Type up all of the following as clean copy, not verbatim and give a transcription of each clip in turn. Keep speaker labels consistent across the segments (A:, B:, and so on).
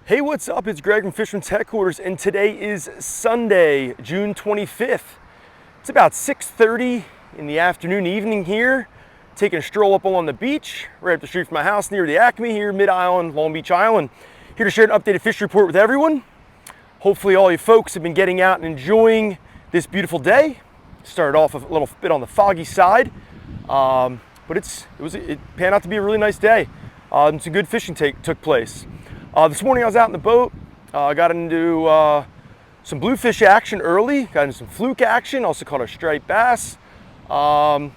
A: Hey, what's up? It's Greg from Fisherman's Headquarters, and today is Sunday, June 25th. It's about 6:30 in the afternoon, evening here, taking a stroll up along the beach, right up the street from my house near the Acme here, Mid-Island, Long Beach Island. Here to share an updated fish report with everyone. Hopefully all you folks have been getting out and enjoying this beautiful day. Started off a little bit on the foggy side, but it panned out to be a really nice day. Some good fishing took place. This morning I was out in the boat, got into some bluefish action early, got into some fluke action, also caught a striped bass. I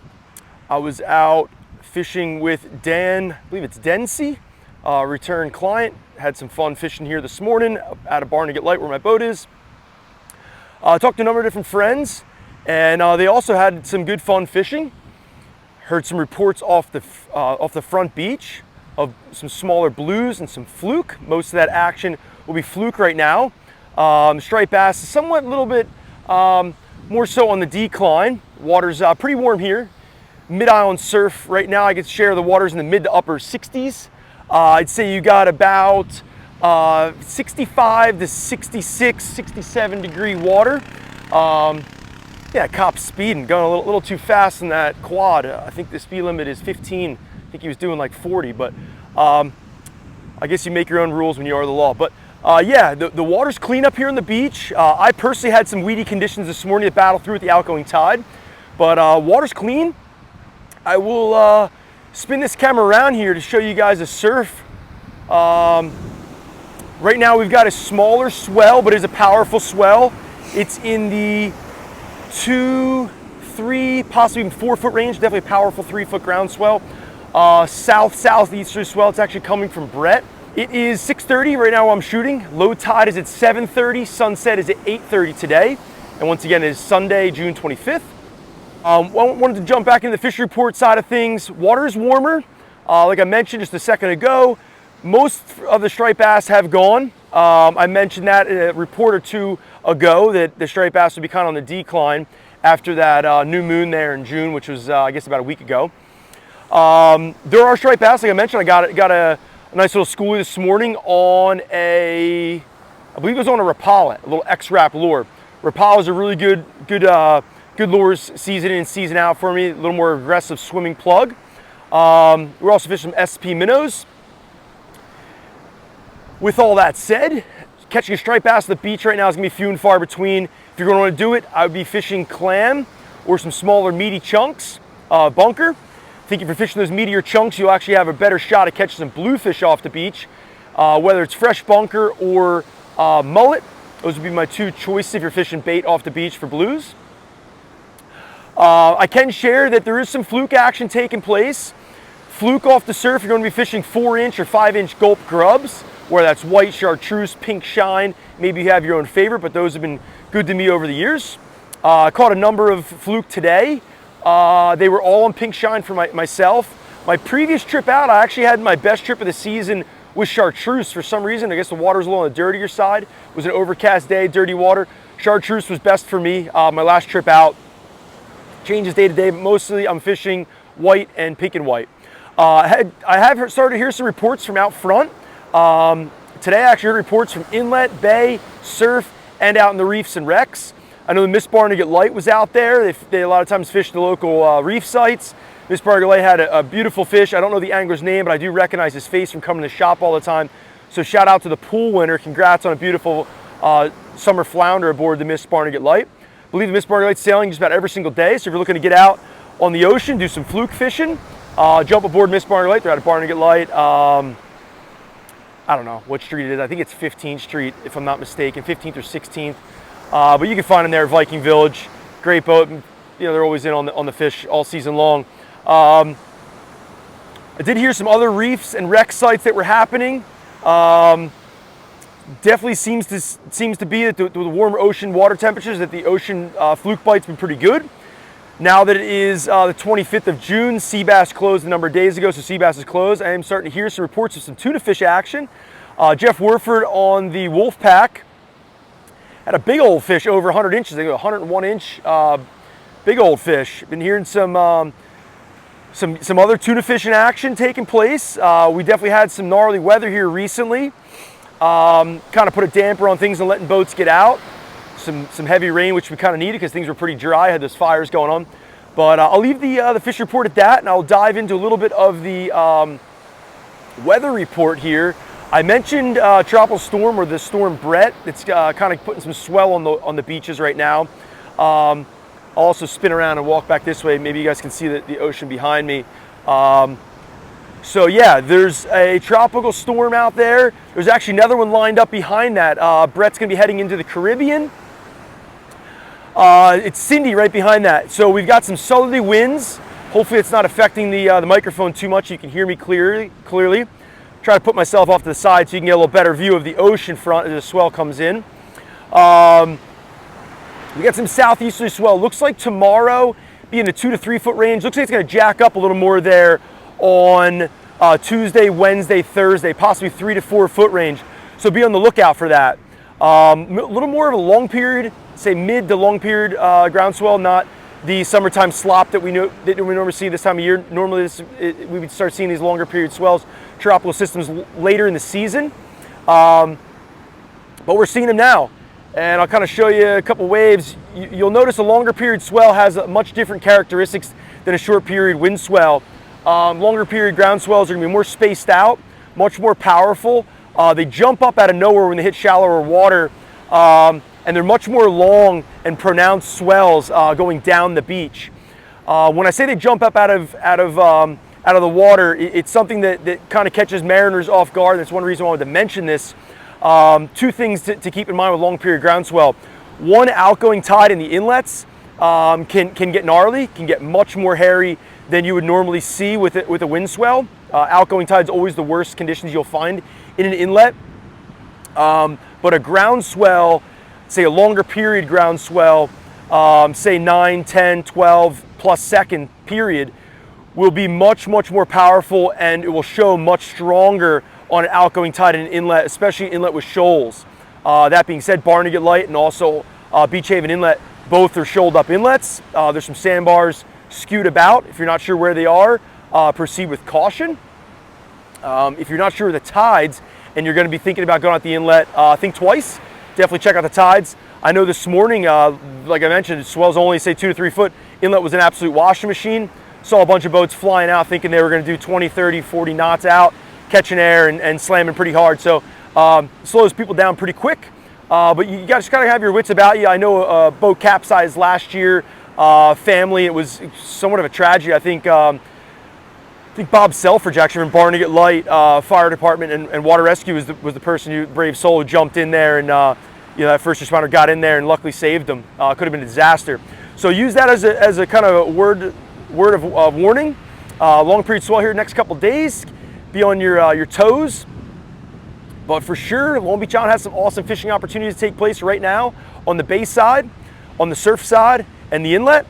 A: was out fishing with Dan, I believe it's Densey, return client. Had some fun fishing here this morning at a Barnegat Light where my boat is. Talked to a number of different friends, and they also had some good fun fishing. Heard some reports off the front beach of some smaller blues and some fluke. Most of that action will be fluke right now. Striped bass is somewhat a little bit more so on the decline. Water's pretty warm here. Mid-Island surf right now, I get to share the waters in the mid to upper 60s. I'd say you got about 65 to 66, 67 degree water. Yeah, cop speeding, going a little too fast in that quad. I think the speed limit is 15. I think he was doing like 40, but I guess you make your own rules when you are the law. But yeah, the water's clean up here on the beach. I personally had some weedy conditions this morning to battle through with the outgoing tide, but water's clean. I will spin this camera around here to show you guys a surf. Right now we've got a smaller swell, but it's a powerful swell. It's in the 2, 3, possibly even 4 foot range, definitely a powerful 3 foot ground swell. Southeasterly swell. It's actually coming from Brett. It is 6:30 right now while I'm shooting. Low tide is at 7:30. Sunset is at 8:30 today. And once again, it is Sunday, June 25th. Wanted to jump back into the fish report side of things. Water is warmer. Like I mentioned just a second ago, most of the striped bass have gone. I mentioned that in a report or two ago that the striped bass would be kind of on the decline after that new moon there in June, which was I guess about a week ago. There are striped bass, like I mentioned. I got a nice little schoolie this morning on I believe it was on a Rapala, a little X-Rap lure. Rapala is a really good lures season in and season out for me, a little more aggressive swimming plug. We're also fishing some SP minnows. With all that said, catching a striped bass at the beach right now is gonna be few and far between. If you're gonna wanna do it, I would be fishing clam or some smaller meaty chunks, bunker. I think if you're fishing those meatier chunks, you'll actually have a better shot at catching some bluefish off the beach, whether it's fresh bunker or mullet. Those would be my two choices if you're fishing bait off the beach for blues. I can share that there is some fluke action taking place. Fluke off the surf, you're going to be fishing 4-inch or 5-inch gulp grubs, where that's white, chartreuse, pink shine. Maybe you have your own favorite, but those have been good to me over the years. I caught a number of fluke today. They were all on pink shine for myself. My previous trip out, I actually had my best trip of the season with chartreuse for some reason. I guess the water was a little on the dirtier side. It was an overcast day, dirty water. Chartreuse was best for me. My last trip out changes day to day, but mostly I'm fishing white and pink and white. I have started to hear some reports from out front. Today I actually heard reports from inlet, bay, surf, and out in the reefs and wrecks. I know the Miss Barnegat Light was out there. They a lot of times fish the local reef sites. Miss Barnegat Light had a beautiful fish. I don't know the angler's name, but I do recognize his face from coming to the shop all the time. So shout out to the pool winner. Congrats on a beautiful summer flounder aboard the Miss Barnegat Light. I believe the Miss Barnegat Light's sailing just about every single day. So if you're looking to get out on the ocean, do some fluke fishing, jump aboard Miss Barnegat Light. They're out of Barnegat Light. I don't know what street it is. I think it's 15th Street, if I'm not mistaken, 15th or 16th. But you can find them there at Viking Village. Great boat. You know, they're always in on the fish all season long. I did hear some other reefs and wreck sites that were happening. Definitely seems to be that the warmer ocean water temperatures, that the ocean fluke bite's been pretty good. Now that it is the 25th of June, sea bass closed a number of days ago, so sea bass is closed. I am starting to hear some reports of some tuna fish action. Jeff Werford on the Wolf Pack had a big old fish over 100 inches. They go 101 inch, big old fish. Been hearing some other tuna fishing action taking place. We definitely had some gnarly weather here recently. kind of put a damper on things and letting boats get out. Some heavy rain, which we kind of needed because things were pretty dry. I had those fires going on. But I'll leave the fish report at that, and I'll dive into a little bit of the weather report here. I mentioned tropical storm, or the storm Brett. It's kind of putting some swell on the beaches right now. I'll also spin around and walk back this way. Maybe you guys can see the ocean behind me. So yeah, there's a tropical storm out there. There's actually another one lined up behind that. Brett's gonna be heading into the Caribbean. It's Cindy right behind that. So we've got some southerly winds. Hopefully it's not affecting the microphone too much. You can hear me clearly. Try to put myself off to the side so you can get a little better view of the ocean front as the swell comes in. We got some southeasterly swell. Looks like tomorrow be in the 2 to 3 foot range. Looks like it's gonna jack up a little more there on Tuesday, Wednesday, Thursday, possibly 3 to 4 foot range. So be on the lookout for that. A little more of a long period, say mid to long period ground swell, not the summertime slop that we normally see this time of year. Normally we would start seeing these longer period swells, tropical systems later in the season. But we're seeing them now. And I'll kind of show you a couple waves. You'll notice a longer period swell has much different characteristics than a short period wind swell. Longer period ground swells are gonna be more spaced out, much more powerful. They jump up out of nowhere when they hit shallower water, and they're much more long and pronounced swells going down the beach. When I say they jump up out of the water, it's something that kind of catches mariners off guard. That's one reason I wanted to mention this. Two things to keep in mind with long period ground swell. One, outgoing tide in the inlets can get gnarly, can get much more hairy than you would normally see with a wind swell. Outgoing tide is always the worst conditions you'll find in an inlet. But a ground swell, say a longer period ground swell, say 9, 10, 12 plus second period, will be much more powerful, and it will show much stronger on an outgoing tide in an inlet, especially inlet with shoals. That being said, Barnegat Light and also Beach Haven Inlet, both are shoaled up inlets. There's some sandbars skewed about. If you're not sure where they are, proceed with caution. If you're not sure of the tides and you're going to be thinking about going out the inlet, think twice. Definitely check out the tides. I know this morning, like I mentioned, swells only say 2 to 3 foot. Inlet was an absolute washing machine. Saw a bunch of boats flying out thinking they were going to do 20, 30, 40 knots out, catching air and slamming pretty hard. So slows people down pretty quick. But you just got to have your wits about you. I know a boat capsized last year. Family, it was somewhat of a tragedy. I think Bob Selfridge, actually from Barnegat Light Fire Department and Water Rescue, was the person, who brave soul, who jumped in there, and that first responder got in there and luckily saved them. Could have been a disaster. So use that as a kind of word of warning. Long period swell here next couple days. Be on your toes. But for sure, Long Beach Island has some awesome fishing opportunities to take place right now on the bay side, on the surf side, and the inlet.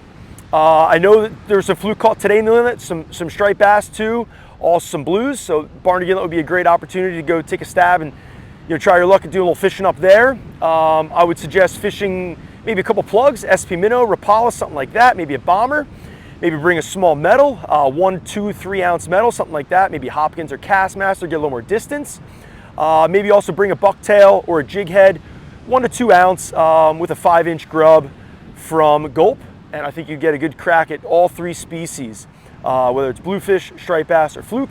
A: I know that there's a fluke caught today in the inlet, some striped bass too, also some blues. So Barnegat Inlet would be a great opportunity to go take a stab and try your luck and do a little fishing up there. I would suggest fishing maybe a couple plugs, SP minnow, Rapala, something like that, maybe a bomber. Maybe bring a small metal, 1, 2, 3 ounce metal, something like that. Maybe Hopkins or Castmaster, get a little more distance. Maybe also bring a bucktail or a jig head, 1 to 2 ounce with a 5-inch grub from Gulp. And I think you get a good crack at all 3 species, whether it's bluefish, striped bass, or fluke,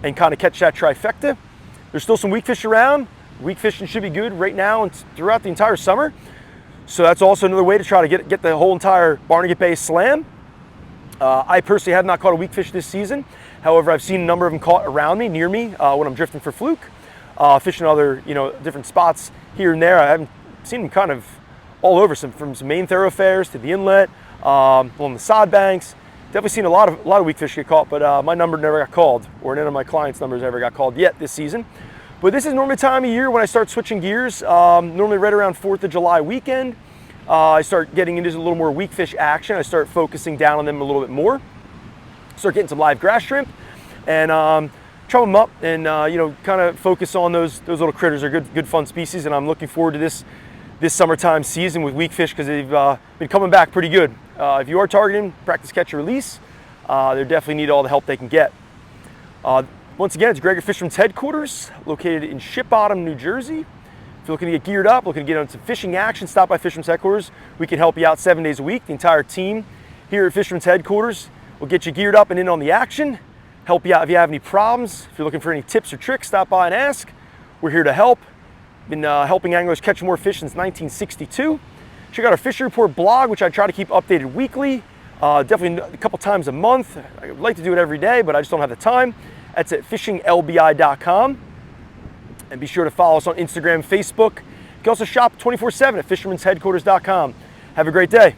A: and kind of catch that trifecta. There's still some weak fish around. Weak fishing should be good right now and throughout the entire summer. So that's also another way to try to get the whole entire Barnegat Bay slam. I personally have not caught a weak fish this season. However, I've seen a number of them caught around me, near me, when I'm drifting for fluke, fishing other, different spots here and there. I haven't seen them kind of all over, from some main thoroughfares to the inlet, on the sod banks. Definitely seen a lot of weak fish get caught, but my number never got called, or none of my clients' numbers ever got called yet this season. But this is normally the time of year when I start switching gears. Normally right around 4th of July weekend. I start getting into a little more weak fish action. I start focusing down on them a little bit more. Start getting some live grass shrimp and chum them up and kind of focus on those little critters. They're good fun species, and I'm looking forward to this summertime season with weak fish because they've been coming back pretty good. If you are targeting practice, catch, and release, they definitely need all the help they can get. Once again, it's Greg at Fisherman's Headquarters, located in Ship Bottom, New Jersey. If you're looking to get geared up, looking to get on some fishing action, stop by Fisherman's Headquarters. We can help you out 7 days a week. The entire team here at Fisherman's Headquarters will get you geared up and in on the action, help you out if you have any problems. If you're looking for any tips or tricks, stop by and ask. We're here to help. Been helping anglers catch more fish since 1962. Check out our Fishing Report blog, which I try to keep updated weekly, definitely a couple times a month. I would like to do it every day, but I just don't have the time. That's at fishinglbi.com. And be sure to follow us on Instagram, Facebook. You can also shop 24/7 at fishermansheadquarters.com. Have a great day.